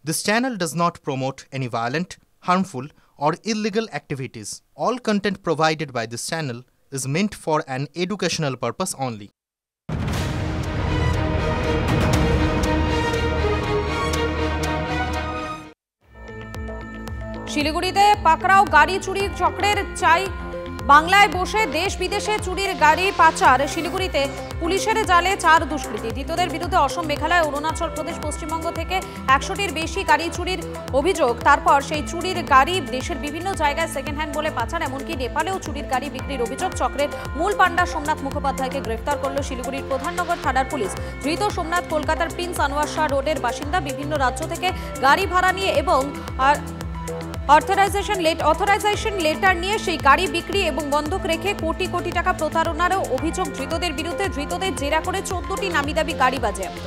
This channel does not promote any violent, harmful, or illegal activities. All content provided by this channel is meant for an educational purpose only. শিলিগুড়িতে পাকড়াও গাড়ি চুরির চক্রের চাই বাংলায় বসে দেশ বিদেশে চুরির গাড়ি পাচার। শিলিগুড়িতে পুলিশের জালে 4 দুষ্কৃতী। ধৃতদের বিরুদ্ধে অসম, মেঘালয়, অরুণাচল প্রদেশ, পশ্চিমবঙ্গ থেকে 100টির বেশি গাড়ি চুরির অভিযোগ। তারপর সেই চুরির গাড়ি দেশের বিভিন্ন জায়গায় সেকেন্ড হ্যান্ড বলে পাচার, এমনকি নেপালেও চুরির গাড়ি বিক্রির অভিযোগ। চক্রের মূল পান্ডা সোমনাথ মুখোপাধ্যায়কে গ্রেফতার করল শিলিগুড়ির প্রধাননগর থানার পুলিশ। ধৃত সোমনাথ কলকাতার প্রিন্স আনোয়ার শাহ রোডের বাসিন্দা। বিভিন্ন রাজ্য থেকে গাড়ি ভাড়া নিয়ে এবং অথরাইজেশন লেটার নিয়ে সেই গাড়ি বিক্রি এবং বন্ধক রেখে কোটি কোটি টাকা প্রতারণারও অভিযোগ ধৃতদের বিরুদ্ধে। ধৃতদের জেরা করে 14টি নামিদামি গাড়ি বাজেয়াপ্ত।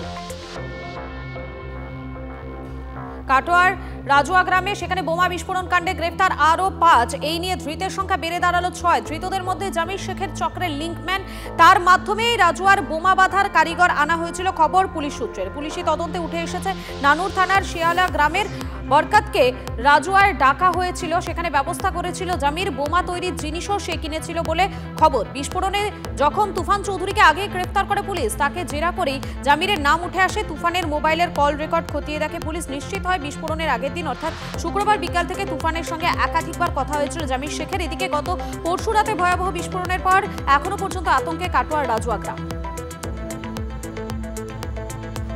কাটোয়ার রাজুয়া গ্রামে সেখানে বোমা বিস্ফোরণ কাণ্ডে গ্রেফতার আরও 5। এই নিয়ে ধৃতের সংখ্যা বেড়ে দাঁড়ালো 6। ধৃতদের মধ্যে জামির শেখের চক্রের লিঙ্কম্যান, তার মাধ্যমেই রাজুয়ার বোমা বাঁধার কারিগর আনা হয়েছিল খবর পুলিশ সূত্রের। পুলিশি তদন্তে উঠে এসেছে নানুর থানার শিয়ালা গ্রামের বরকতকে রাজুয়ায় ডাকা হয়েছিল, সেখানে ব্যবস্থা করেছিল জামির। বোমা তৈরির জিনিসও সে কিনেছিল বলে খবর। বিস্ফোরণে যখন তুফান চৌধুরীকে আগে গ্রেফতার করে পুলিশ, তাকে জেরা করেই জামিরের নাম উঠে আসে। তুফানের মোবাইলের কল রেকর্ড খতিয়ে দেখে পুলিশ। নিশ্চিত হয় বিস্ফোরণের আগের দিন অর্থাৎ শুক্রবার বিকাল থেকে তুফানের সঙ্গে একাধিকবার কথা হয়েছিল জামির শেখের। এদিকে গত পরশু রাতে ভয়াবহ বিস্ফোরণের পর এখনো পর্যন্ত আতঙ্কে কাটোয়ার রাজুয়া গ্রাম।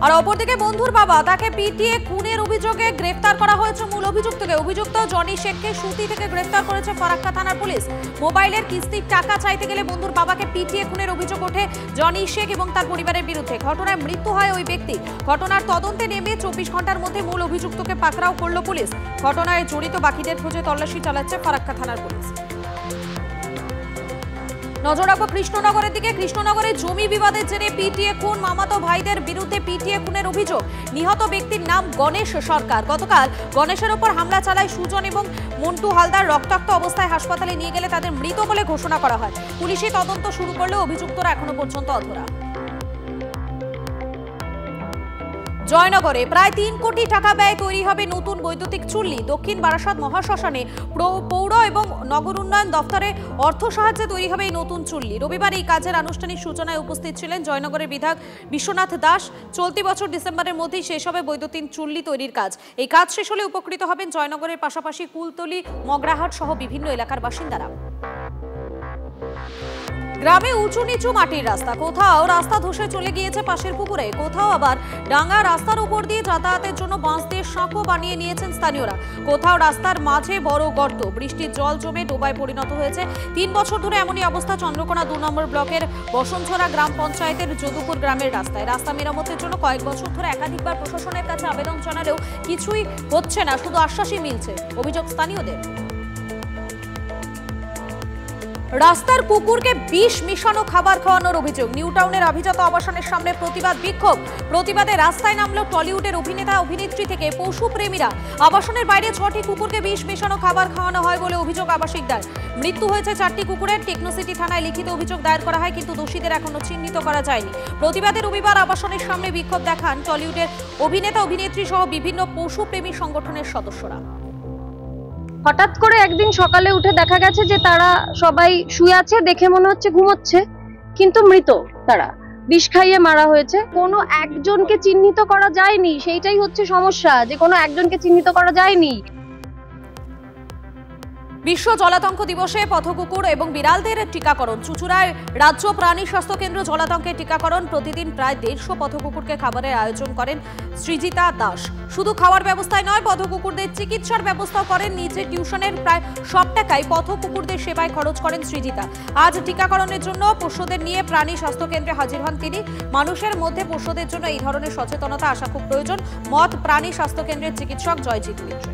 আর অপরদিকে বন্ধুর বাবা, তাকে পিটিয়ে খুনের অভিযোগে গ্রেফতার করা হয়েছে মূল অভিযুক্তকে। অভিযুক্ত জনি শেখকে সুতি থেকে গ্রেফতার করেছে ফারাক্কা থানার পুলিশ। মোবাইলের কিস্তির টাকা চাইতে গেলে বন্ধুর বাবাকে পিটিয়ে খুনের অভিযোগ ওঠে জনি শেখ এবং তার পরিবারের বিরুদ্ধে। ঘটনায় মৃত্যু হয় ওই ব্যক্তি। ঘটনার তদন্তে নেমে 24 ঘন্টার মধ্যে মূল অভিযুক্তকে পাকড়াও করল পুলিশ। ঘটনায় জড়িত বাকিদের খোঁজে তল্লাশি চালাচ্ছে ফারাক্কা থানার পুলিশ। নজর রাখবো কৃষ্ণনগরের দিকে। কৃষ্ণনগরে জমি বিবাদের জেরে পিটিয়ে খুন, মামাতো ভাইদের বিরুদ্ধে পিটিয়ে খুনের অভিযোগ। নিহত ব্যক্তির নাম গণেশ সরকার। গতকাল গণেশের ওপর হামলা চালায় সুজন এবং মন্টু হালদার। রক্তাক্ত অবস্থায় হাসপাতালে নিয়ে গেলে তাদের মৃত বলে ঘোষণা করা হয়। পুলিশি তদন্ত শুরু করলেও অভিযুক্তরা এখনো পর্যন্ত অধরা। জয়নগরে প্রায় 3 কোটি টাকা ব্যয় তৈরি হবে নতুন বৈদ্যুতিক চুল্লি। দক্ষিণ বারাসাত মহাশ্মশানে পৌর এবং নগর উন্নয়ন দফতরে অর্থ সাহায্যে তৈরি হবে এই নতুন চুল্লি। রবিবার এই কাজের আনুষ্ঠানিক সূচনায় উপস্থিত ছিলেন জয়নগরের বিধায়ক বিশ্বনাথ দাস। চলতি বছর ডিসেম্বরের মধ্যেই শেষ হবে বৈদ্যুতিক চুল্লি তৈরির কাজ। এই কাজ শেষ হলে উপকৃত হবেন জয়নগরের পাশাপাশি কুলতলি, মগরাহাট সহ বিভিন্ন এলাকার বাসিন্দারা। গ্রামে উঁচু নিচু মাটির রাস্তা, কোথাও রাস্তা ধসে চলে গিয়েছে পাশের পুকুরে, কোথাও আবার ডাঙ্গা রাস্তার উপর দিয়ে যাতায়াতের জন্য বাঁশ দিয়ে সাঁকো বানিয়ে নিয়েছেন স্থানীয়রা। কোথাও রাস্তার মাঝে বড় গর্ত, বৃষ্টির জল জমে ডোবায় পরিণত হয়েছে। 3 বছর ধরে এমনই অবস্থা চন্দ্রকোনা 2 নম্বর ব্লকের বসনছড়া গ্রাম পঞ্চায়েতের যদুপুর গ্রামের রাস্তায়। রাস্তা মেরামতের জন্য কয়েক বছর ধরে একাধিকবার প্রশাসনের কাছে আবেদন জানালেও কিছুই হচ্ছে না, শুধু আশ্বাসই মিলছে, অভিযোগ স্থানীয়দের। রাস্তার কুকুরকে বিষ মিশানো খাবার খাওয়ানোর অভিযোগ। নিউ টাউনের অভিজাত আবাসনের সামনে প্রতিবাদ বিক্ষোভ। প্রতিবাদে রাস্তায় নামলো টলিউডের অভিনেতা অভিনেত্রী থেকে পশু প্রেমীরা। আবাসনের বাইরে 6টি কুকুরকে বিষ মেশানো খাবার খাওয়ানো হয় বলে অভিযোগ আবাসিকদের। মৃত্যু হয়েছে 4টি কুকুরের। টেকনোসিটি থানায় লিখিত অভিযোগ দায়ের করা হয়, কিন্তু দোষীদের এখনো চিহ্নিত করা যায়নি। প্রতিবাদে রবিবার আবাসনের সামনে বিক্ষোভ দেখান টলিউডের অভিনেতা অভিনেত্রী সহ বিভিন্ন পশু প্রেমী সংগঠনের সদস্যরা। হঠাৎ করে একদিন সকালে উঠে দেখা গেছে যে তারা সবাই শুয়ে আছে, দেখে মনে হচ্ছে ঘুমোচ্ছে, কিন্তু মৃত। তারা বিষ খাইয়ে মারা হয়েছে। কোনো একজনকে চিহ্নিত করা যায়নি, সেইটাই হচ্ছে সমস্যা, যে কোনো একজনকে চিহ্নিত করা যায়নি। বিশ্ব জলাতঙ্ক দিবসে পথকুকুর এবং বিড়ালদের টিকাকরণ। চুচুড়ায় রাজ্য প্রাণী স্বাস্থ্য কেন্দ্র জলাতঙ্কের টিকাকরণ। প্রতিদিন প্রায় 150 পথকুকুরকে খাবারের আয়োজন করেন সৃজিতা দাস। শুধু খাওয়ার ব্যবস্থায় নয়, পথকুকুরদের চিকিৎসার ব্যবস্থাও করেন। নিজের টিউশনের প্রায় সব টাকায় পথকুকুরদের সেবায় খরচ করেন সৃজিতা। আজ টিকাকরণের জন্য পোষ্যদের নিয়ে প্রাণী স্বাস্থ্য কেন্দ্রে হাজির হন তিনি। মানুষের মধ্যে পোষ্যদের জন্য এই ধরনের সচেতনতা আসা খুব প্রয়োজন, মত প্রাণী স্বাস্থ্য কেন্দ্রের চিকিৎসক জয়জিৎ মিত্র।